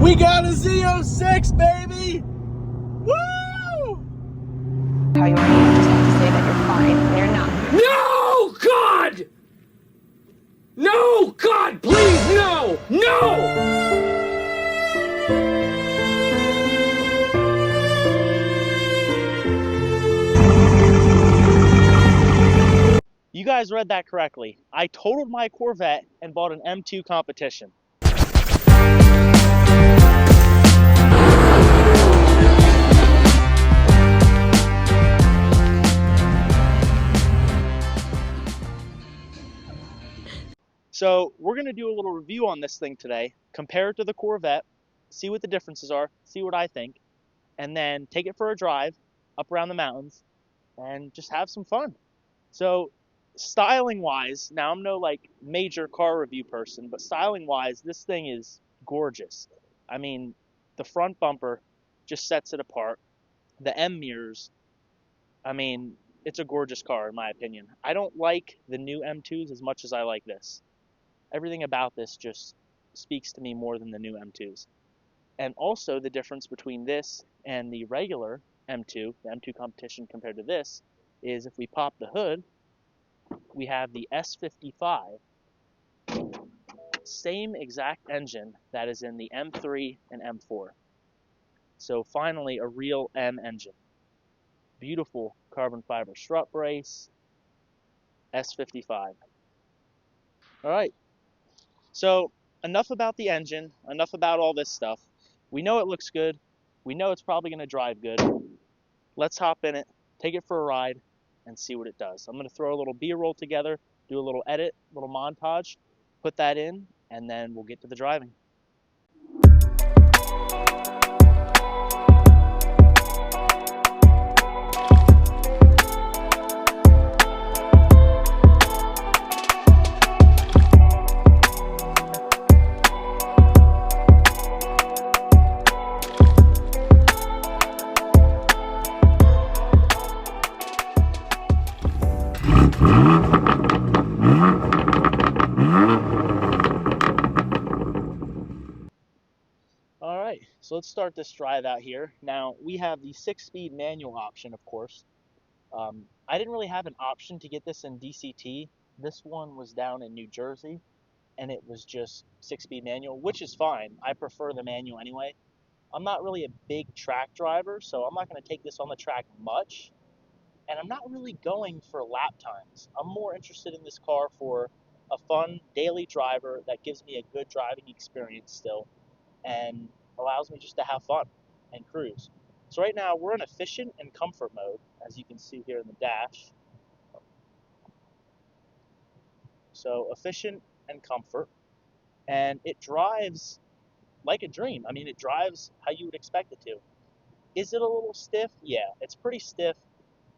We got a Z06, baby! Woo! How you already just have to say that you're fine. They're not. No, God! No, God, please, no! No! You guys read that correctly. I totaled my Corvette and bought an M2 competition. So we're going to do a little review on this thing today, compare it to the Corvette, see what the differences are, see what I think, and then take it for a drive up around the mountains and just have some fun. So styling wise, now I'm no like major car review person, but styling wise, this thing is gorgeous. I mean, the front bumper just sets it apart. The M mirrors, I mean, it's a gorgeous car in my opinion. I don't like the new M2s as much as I like this. Everything about this just speaks to me more than the new M2s. And also the difference between this and the regular M2, the M2 competition compared to this, is if we pop the hood, we have the S55, same exact engine that is in the M3 and M4. So finally a real M engine. Beautiful carbon fiber strut brace, S55. All right, so enough about the engine, enough about all this stuff. We know it looks good. We know it's probably going to drive good. Let's hop in it, take it for a ride, and see what it does. I'm going to throw a little B-roll together, do a little edit, a little montage, put that in, and then we'll get to the driving. All right, so let's start this drive out here. Now, we have the 6-speed manual option, of course. I didn't really have an option to get this in DCT. This one was down in New Jersey, and it was just 6-speed manual, which is fine. I prefer the manual anyway. I'm not really a big track driver, so I'm not going to take this on the track much. And I'm not really going for lap times. I'm more interested in this car for a fun daily driver that gives me a good driving experience still and allows me just to have fun and cruise. So right now we're in efficient and comfort mode, as you can see here in the dash. So efficient and comfort, and it drives like a dream. I mean, it drives how you would expect it to. Is it a little stiff? Yeah, it's pretty stiff.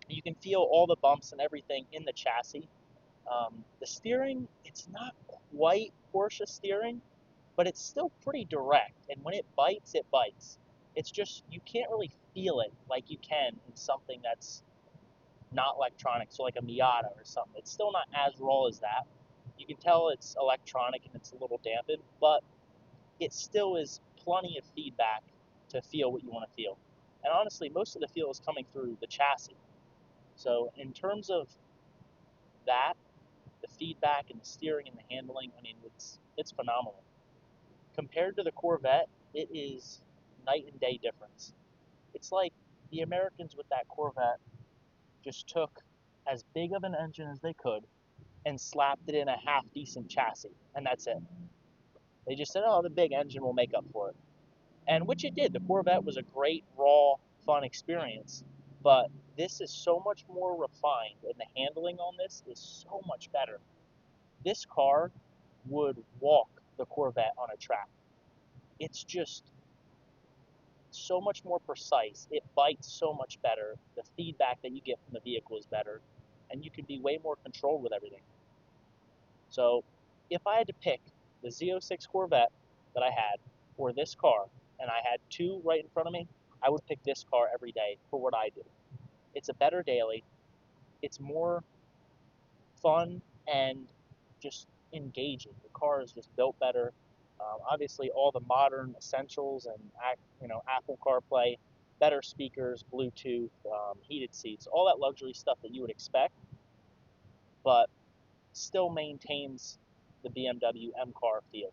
You can feel all the bumps and everything in the chassis. The steering, it's not quite Porsche steering, but it's still pretty direct. And when it bites, it bites. It's just, you can't really feel it like you can in something that's not electronic, so like a Miata or something. It's still not as raw as that. You can tell it's electronic and it's a little dampened, but it still is plenty of feedback to feel what you want to feel. And honestly, most of the feel is coming through the chassis. So in terms of that, the feedback and the steering and the handling, I mean, it's phenomenal. Compared to the Corvette, it is night and day difference. It's like the Americans with that Corvette just took as big of an engine as they could and slapped it in a half decent chassis, and that's it. They just said, oh, the big engine will make up for it. And which it did. The Corvette was a great, raw, fun experience, but this is so much more refined, and the handling on this is so much better. This car would walk the Corvette on a track. It's just so much more precise. It bites so much better. The feedback that you get from the vehicle is better, and you can be way more controlled with everything. So if I had to pick the Z06 Corvette that I had or this car, and I had two right in front of me, I would pick this car every day for what I do. It's a better daily. It's more fun and just engaging. The car is just built better. Obviously, all the modern essentials and Apple CarPlay, better speakers, Bluetooth, heated seats, all that luxury stuff that you would expect, but still maintains the BMW M car feel.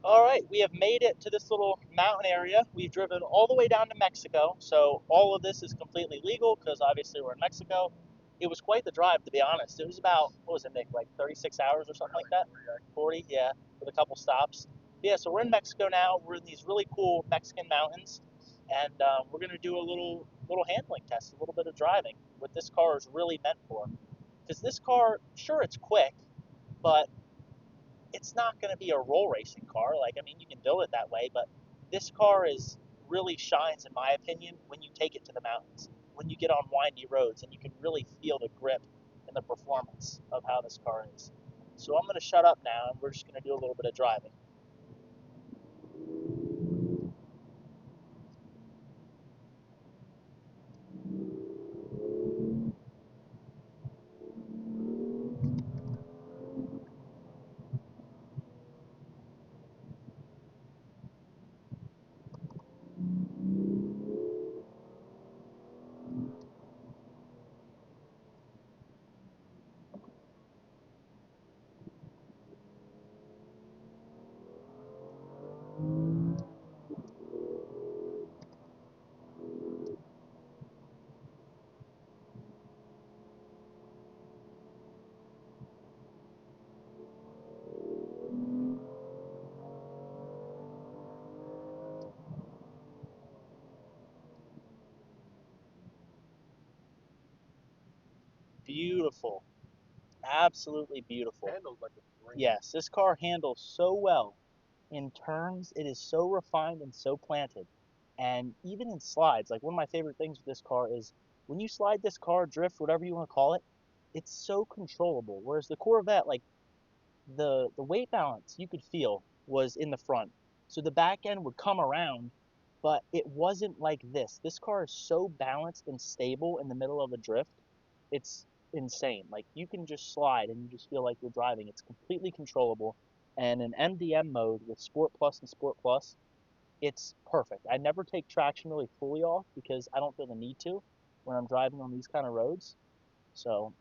All right, we have made it to this little mountain area. We've driven all the way down to Mexico, so all of this is completely legal because obviously we're in Mexico. It was quite the drive, to be honest. It was about, what was it, Nick, like 36 hours or something like that? 40, yeah, with a couple stops. Yeah, so we're in Mexico now. We're in these really cool Mexican mountains, and we're going to do a little handling test, a little bit of driving, what this car is really meant for. Because this car, sure, it's quick, but it's not going to be a roll racing car. Like, I mean, you can build it that way, but this car is really shines, in my opinion, when you take it to the mountains, when you get on windy roads, and you can really feel the grip and the performance of how this car is. So I'm going to shut up now, and we're just going to do a little bit of driving. Beautiful. Absolutely beautiful. Handles like a dream. Yes, this car handles so well. In turns, it is so refined and so planted. And even in slides, like one of my favorite things with this car is when you slide this car, drift, whatever you want to call it, it's so controllable. Whereas the Corvette, like the weight balance you could feel was in the front. So the back end would come around, but it wasn't like this. This car is so balanced and stable in the middle of a drift. It's insane. Like you can just slide and you just feel like you're driving. It's completely controllable. And in MDM mode with Sport Plus and Sport Plus, it's perfect. I never take traction really fully off because I don't feel the need to when I'm driving on these kind of roads. So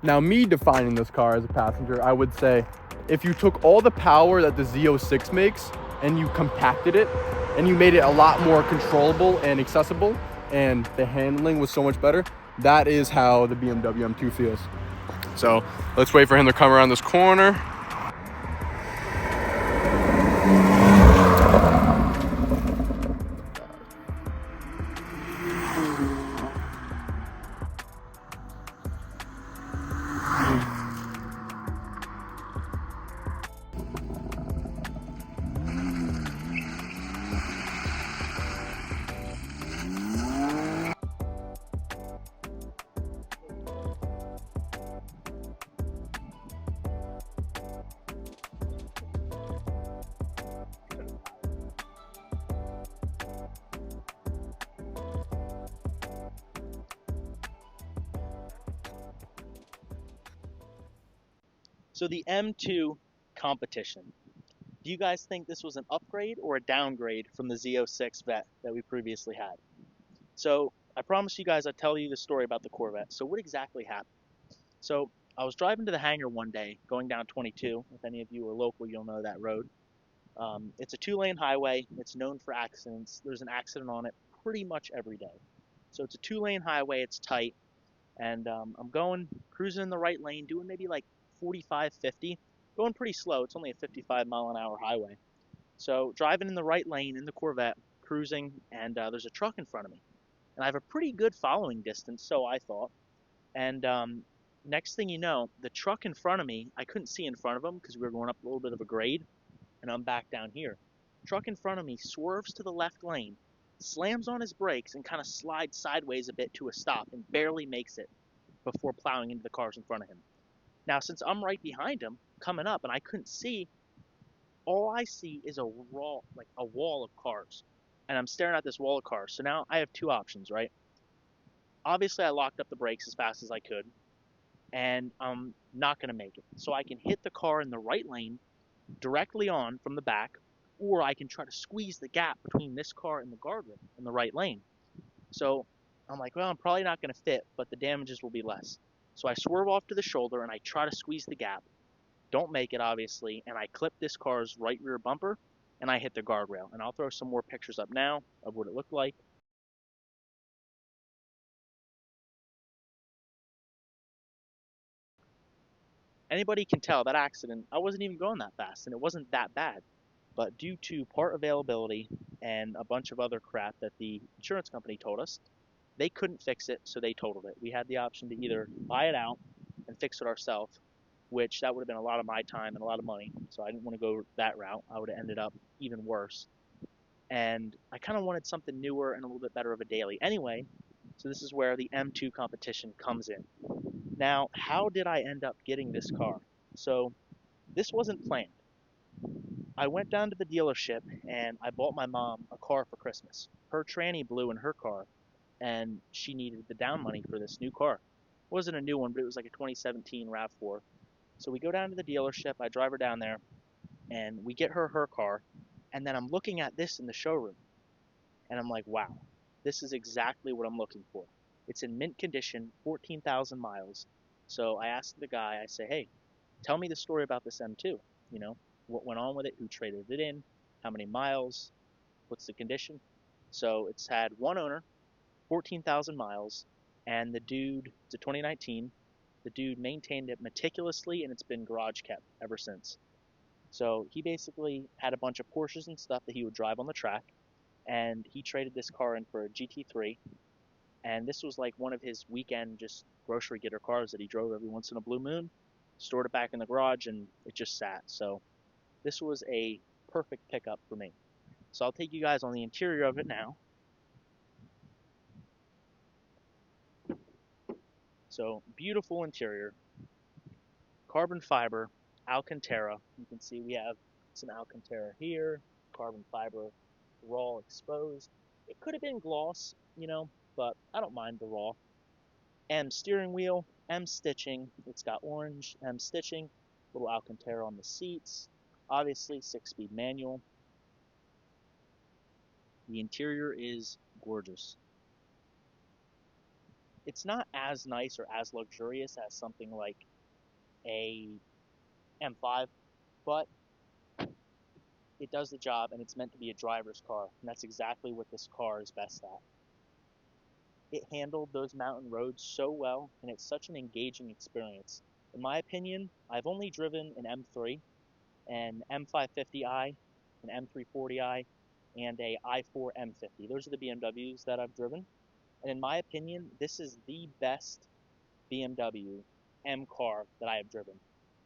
Now, me defining this car as a passenger, I would say if you took all the power that the Z06 makes and you compacted it and you made it a lot more controllable and accessible and the handling was so much better, that is how the BMW M2 feels. So let's wait for him to come around this corner. So the M2 competition. Do you guys think this was an upgrade or a downgrade from the Z06 Vet that we previously had? So I promised you guys I'd tell you the story about the Corvette. So what exactly happened? So I was driving to the hangar one day, going down 22. If any of you are local, you'll know that road. It's a two-lane highway. It's known for accidents. There's an accident on it pretty much every day. So it's a two-lane highway. It's tight. And I'm going, cruising in the right lane, doing maybe like 45, 50, going pretty slow. It's only a 55-mile-an-hour highway. So driving in the right lane in the Corvette, cruising, and there's a truck in front of me. And I have a pretty good following distance, so I thought. And next thing you know, the truck in front of me, I couldn't see in front of him because we were going up a little bit of a grade, and I'm back down here. Truck in front of me swerves to the left lane, slams on his brakes, and kind of slides sideways a bit to a stop and barely makes it before plowing into the cars in front of him. Now, since I'm right behind him, coming up, and I couldn't see, all I see is a wall of cars, and I'm staring at this wall of cars. So now I have two options, right? Obviously, I locked up the brakes as fast as I could, and I'm not going to make it. So I can hit the car in the right lane directly on from the back, or I can try to squeeze the gap between this car and the guardrail in the right lane. So I'm like, well, I'm probably not going to fit, but the damages will be less. So I swerve off to the shoulder and I try to squeeze the gap. Don't make it, obviously, and I clip this car's right rear bumper and I hit the guardrail. And I'll throw some more pictures up now of what it looked like. Anybody can tell that accident, I wasn't even going that fast and it wasn't that bad. But due to part availability and a bunch of other crap that the insurance company told us, they couldn't fix it, so they totaled it. We had the option to either buy it out and fix it ourselves, which that would have been a lot of my time and a lot of money, so I didn't want to go that route. I would have ended up even worse. And I kind of wanted something newer and a little bit better of a daily anyway, so this is where the M2 competition comes in. Now, how did I end up getting this car? So, this wasn't planned. I went down to the dealership and I bought my mom a car for Christmas. Her tranny blew in her car and she needed the down money for this new car. It wasn't a new one, but it was like a 2017 RAV4. So we go down to the dealership, I drive her down there, and we get her car, and then I'm looking at this in the showroom, and I'm like, wow, this is exactly what I'm looking for. It's in mint condition, 14,000 miles. So I asked the guy, I say, hey, tell me the story about this M2. You know, what went on with it, who traded it in, how many miles, what's the condition. So it's had one owner, 14,000 miles, and the dude, it's a 2019, the dude maintained it meticulously and it's been garage kept ever since. So he basically had a bunch of Porsches and stuff that he would drive on the track, and he traded this car in for a GT3, and this was like one of his weekend just grocery getter cars that he drove every once in a blue moon, stored it back in the garage, and it just sat. So this was a perfect pickup for me. So I'll take you guys on the interior of it now. So beautiful interior, carbon fiber, Alcantara. You can see we have some Alcantara here, carbon fiber, raw exposed. It could have been gloss, you know, but I don't mind the raw. M steering wheel, M stitching. It's got orange M stitching, little Alcantara on the seats. Obviously, 6-speed manual. The interior is gorgeous. It's not as nice or as luxurious as something like a M5, but it does the job and it's meant to be a driver's car, and that's exactly what this car is best at. It handled those mountain roads so well, and it's such an engaging experience. In my opinion, I've only driven an M3, an M550i, an M340i, and a i4 M50. Those are the BMWs that I've driven, and in my opinion, this is the best BMW M car that I have driven.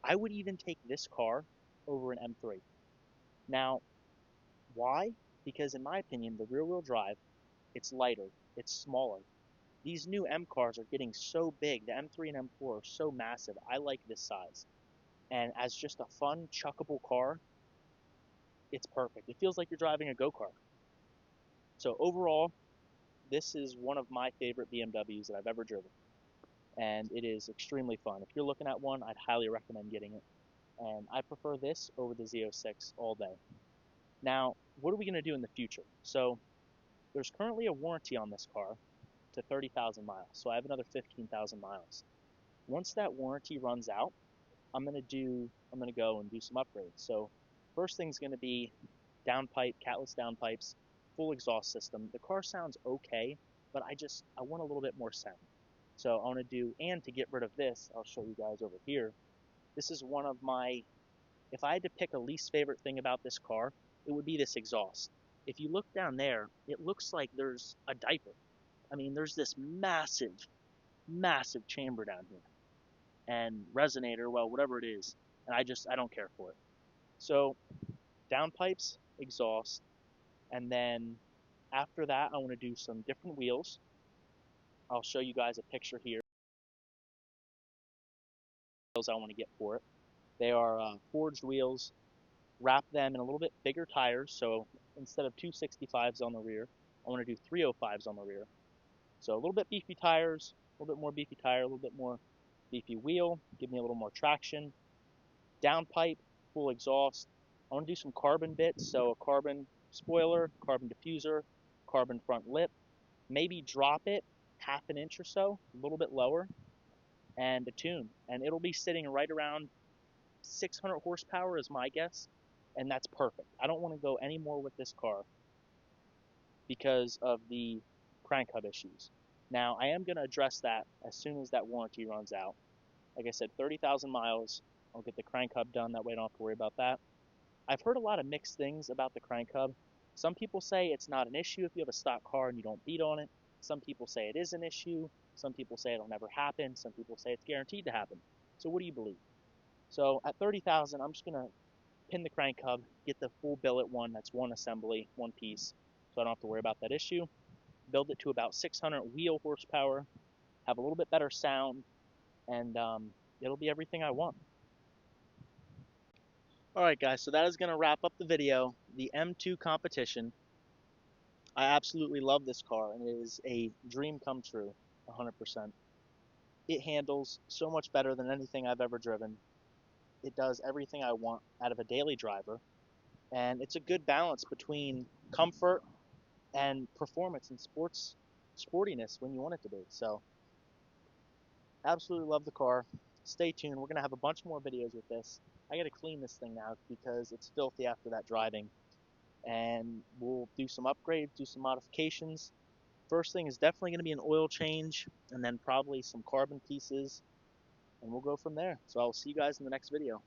I would even take this car over an M3. Now, why? Because in my opinion, the rear-wheel drive, it's lighter, it's smaller. These new M cars are getting so big. The M3 and M4 are so massive. I like this size. And as just a fun, chuckable car, it's perfect. It feels like you're driving a go-kart. So overall, this is one of my favorite BMWs that I've ever driven. And it is extremely fun. If you're looking at one, I'd highly recommend getting it. And I prefer this over the Z06 all day. Now, what are we going to do in the future? So there's currently a warranty on this car to 30,000 miles. So I have another 15,000 miles. Once that warranty runs out, I'm going to go and do some upgrades. So first thing's going to be downpipe, catless downpipes, full exhaust system. The car sounds okay, but I want a little bit more sound. So I want to do, and to get rid of this, I'll show you guys over here. This is one of my, if I had to pick a least favorite thing about this car, it would be this exhaust. If you look down there, it looks like there's a diaper. I mean, there's this massive, massive chamber down here. And resonator, well, whatever it is. And I don't care for it. So, downpipes, exhaust, and then after that, I want to do some different wheels. I'll show you guys a picture here. Wheels I want to get for it. They are forged wheels. Wrap them in a little bit bigger tires. So instead of 265s on the rear, I want to do 305s on the rear. So a little bit beefy tires, a little bit more beefy tire, a little bit more beefy wheel, give me a little more traction. Downpipe, full exhaust. I want to do some carbon bits, so a carbon spoiler, carbon diffuser, carbon front lip. Maybe drop it half an inch or so, a little bit lower, and a tune. And it'll be sitting right around 600 horsepower is my guess, and that's perfect. I don't want to go any more with this car because of the crank hub issues. Now, I am going to address that as soon as that warranty runs out. Like I said, 30,000 miles, I'll get the crank hub done, that way I don't have to worry about that. I've heard a lot of mixed things about the crank hub. Some people say it's not an issue if you have a stock car and you don't beat on it. Some people say it is an issue. Some people say it'll never happen. Some people say it's guaranteed to happen. So what do you believe? So at 30,000, I'm just going to pin the crank hub, get the full billet one, that's one assembly, one piece, so I don't have to worry about that issue. Build it to about 600 wheel horsepower, have a little bit better sound, and it'll be everything I want. Alright guys, so that is going to wrap up the video, the M2 competition. I absolutely love this car, and it is a dream come true, 100%. It handles so much better than anything I've ever driven. It does everything I want out of a daily driver, and it's a good balance between comfort and performance and sportiness when you want it to be. So absolutely love the car. Stay tuned, we're going to have a bunch more videos with this. I got to clean this thing now because it's filthy after that driving, and we'll do some upgrades, do some modifications. First thing is definitely going to be an oil change, and then probably some carbon pieces, and we'll go from there. So I'll see you guys in the next video.